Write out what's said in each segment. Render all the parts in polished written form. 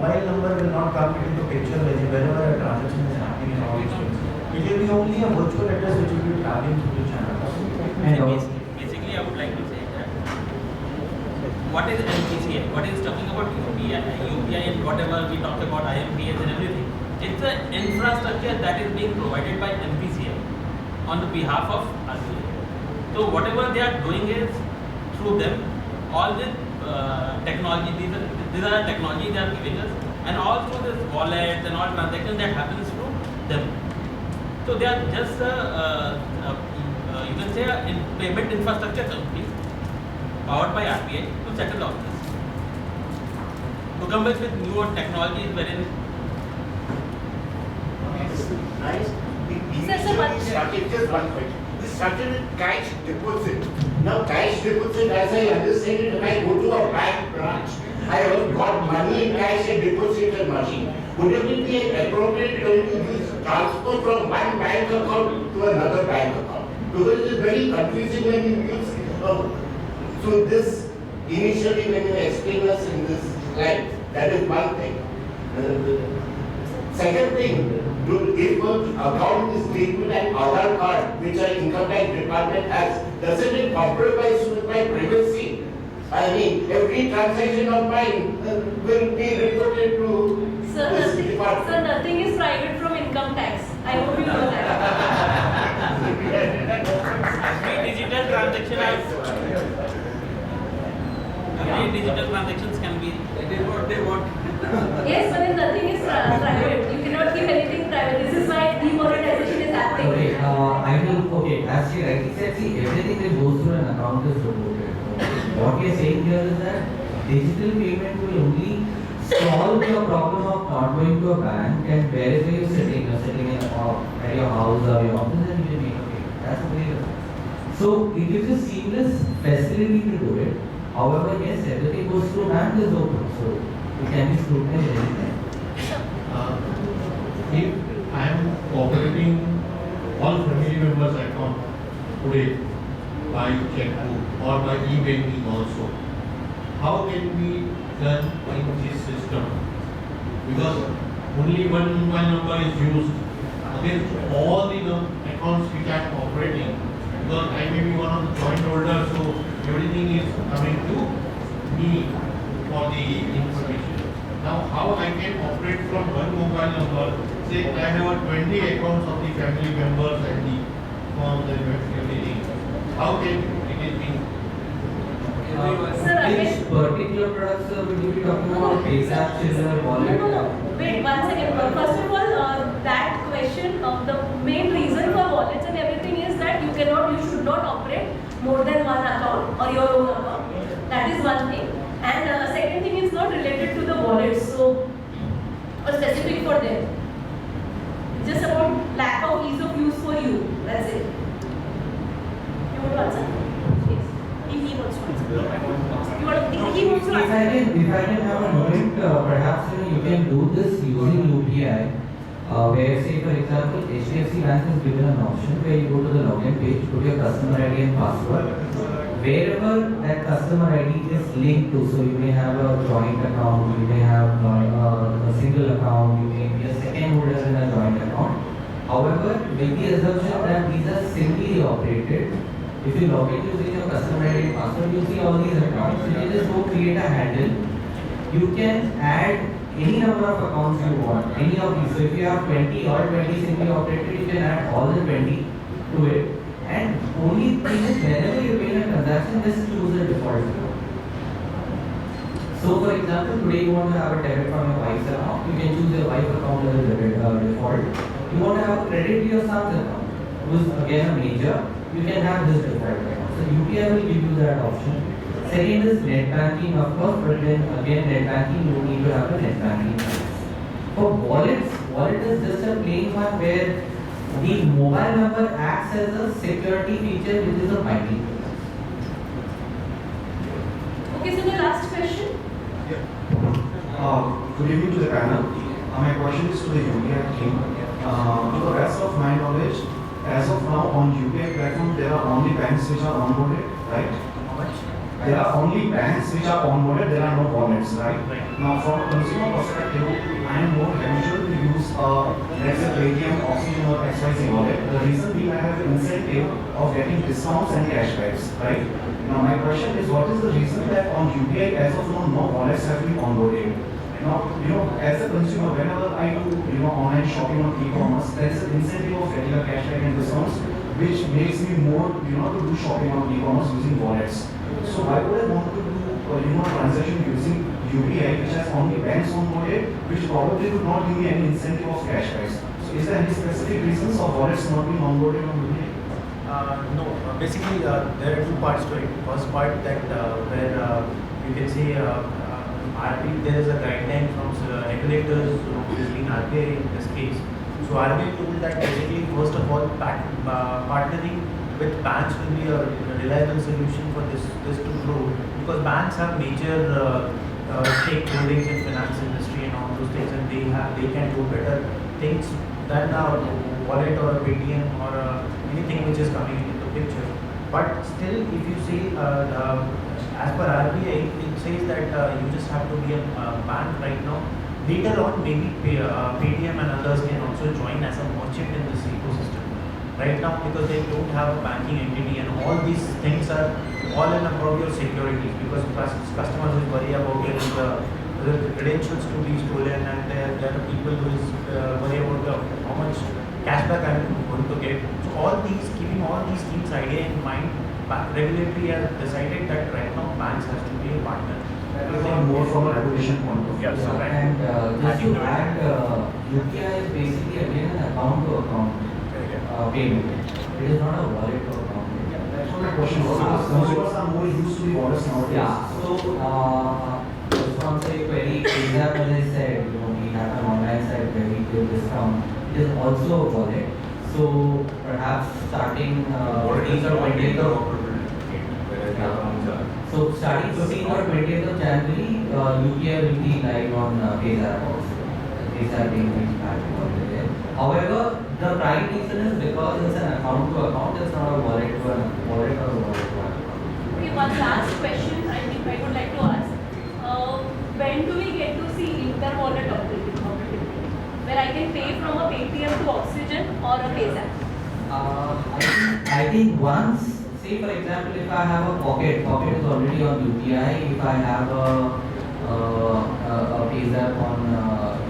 mobile number will not come into the picture whenever a transaction is happening in all these things. It will be only a virtual address which will be traveling through the channel. And basically, I would like to say that what is NPCI? What is talking about UPI and whatever we talk about IMPS and everything. It's an infrastructure that is being provided by NPCI on the behalf of RBI. So whatever they are doing is through them. All this technology, these are technology they are giving us, and all through this wallets and all transactions that happens through them. So they are just you can say a payment infrastructure company powered by RBI to settle all this. To come back with newer technologies wherein nice. Just one question. This started with cash deposit. Now cash deposit, as I understand it, if I go to a bank branch, I have got money in cash and deposited money. Wouldn't it be appropriate to use transfer from one bank account to another bank account? Because it is very confusing when you use. So this initially when you explain us in this slide, that is one thing. Second thing, if an account is linked with an Aadhaar card, which our income tax department has, doesn't it compromise with my privacy? I mean, every transaction of mine will be reported to this department. Sir, nothing is private from income tax. I hope you know that. every digital transactions can be. That is what they want. Yes, but then nothing is private. You cannot keep anything private. This is why de-monetisation is happening. Okay, as she rightly said, see, everything that goes through an account is reported. What we are saying here is that digital payment will only solve your problem of not going to a bank and wherever you're sitting in at your house or your office, and you can make a payment. That's what it is. So it gives a seamless facility to do it. However, yes, everything goes through bank is open. So it can be scrutinized anytime. If I am operating all family members' account today by checkbook or by e-banking also, how can be done in this system? Because only one mobile number is used against all the accounts which I am operating. Because I may be one of the joint holders, so everything is coming to me for the information. Now, how I can operate from one mobile number? Say I have 20 accounts of the family members and the firms and everything. How can it is being? Which particular products will you be talking about? PayZapp, Chiller, Wallet? No. Wait, 1 second. First of all, that question, the main reason for wallets and everything is that you should not operate more than one account or your own account. That is one thing. And second thing is not related to the wallets, so or specific for them. It's just about lack of ease of use for you. That's it. You want to answer? Yes. He wants to answer. He wants to answer. If I can have a moment, perhaps you can do this using UPI. Where, say for example, HDFC Bank has given an option where you go to the login page, put your customer ID and password. Wherever that customer ID is linked to, so you may have a joint account, you may have a single account, you may be a second holder in a joint account. However, with the assumption that these are singly operated, if you log in using your customer ID and password, you see all these accounts. So you just go create a handle. You can add any number of accounts you want, any of these. So if you have 20 or 20 singly operated, you can add all the 20 to it. And only thing is, whenever you make a transaction, just choose a default account. So for example, today you want to have a debit from your wife's account, you can choose your wife's account as a debit default. You want to have a credit to your son's account, who is again a major, you can have this default account. So UPI will give you that option. Second is net banking, of course, but then again net banking you need to have a net banking. For wallets, wallet is just a plain one where the mobile number acts as a security feature which is a binding. Okay, so the last question. Good evening to the panel. My question is to the UPI team. To the best of my knowledge, as of now on UPI platform, there are only banks which are onboarded, right? there are only banks which are onboarded, there are no wallets, right? Now, from a consumer perspective, I am more habitual to use let's say Paytm, Oxygen or XYZ wallet. The reason being I have an incentive of getting discounts and cashbacks, right? Now, my question is, what is the reason that on UPI as of now, no wallets have been onboarded? Now, as a consumer, whenever I do, online shopping on e-commerce, there is an incentive of getting a cashback and discounts, which makes me more, to do shopping on e-commerce using wallets. So why would I want to do, transaction using UPI, which has only banks onboarded, which probably would not give me any incentive of cashbacks? So is there any specific reasons of wallets not being onboarded on UPI? No, basically there are two parts to it. First part that where you can say there is a guideline from regulators, which has been RBI in this case. So RBI told that basically first of all partnering with banks will be a reliable solution for this to grow, because banks have major stakeholdings in finance industry and all those things, and they can do better things than a wallet or a Paytm or anything which is coming into the picture. But still, if you say as per RBI, it says that you just have to be a bank right now. Later on, maybe Paytm and others can also join as a merchant in this ecosystem. Right now, because they don't have a banking entity, and all these things are all in about your securities, because customers will worry about the credentials to be stolen, and there are people who is worry about how much cashback I'm going to get. So all these, keeping all these things idea in mind, regulatory has decided that right now banks has to be a partner. More from a regulation point of view. Yeah, so right. And just to add, UPI is basically again an account to account payment. It is not a wallet to account. That's what my question was. Consumers are more used to the wallets nowadays. Yeah. So, just to answer your query, example, as I said, we have an online site where we give discount. It is also a wallet. So, perhaps starting 15th or 20th of So, starting 15th or 20th of January, UPI will be live on Payzap also. Payzap being platform there. However, the prime reason is because it's an account to account, it's not a wallet to a wallet or a wallet to account. Okay, one last question I think I would like to ask. When do we get to see inter-wallet operating? Where I can pay from a Paytm to Oxygen or a Payzap? I think once, say for example, if I have a pocket is already on UPI, if I have a Payzap on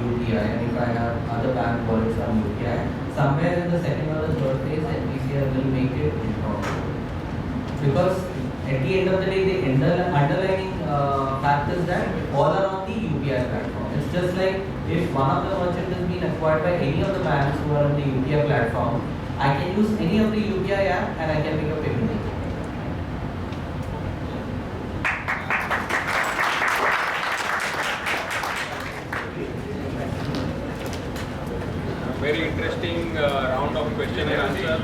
UPI, and if I have other bank wallets on UPI, somewhere in the second or the third phase, NPCI will make it interoperable. Because at the end of the day, the underlying fact is that all are on the UPI platform. It's just like if one of the merchants is being acquired by any of the banks who are on the UPI platform, I can use any of the UPI app and I can make a payment. Very interesting round of question and answer.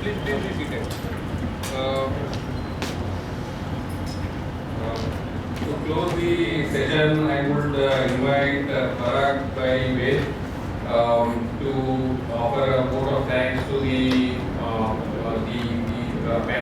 Please repeat it. To close the session, I would invite Parag by Ved.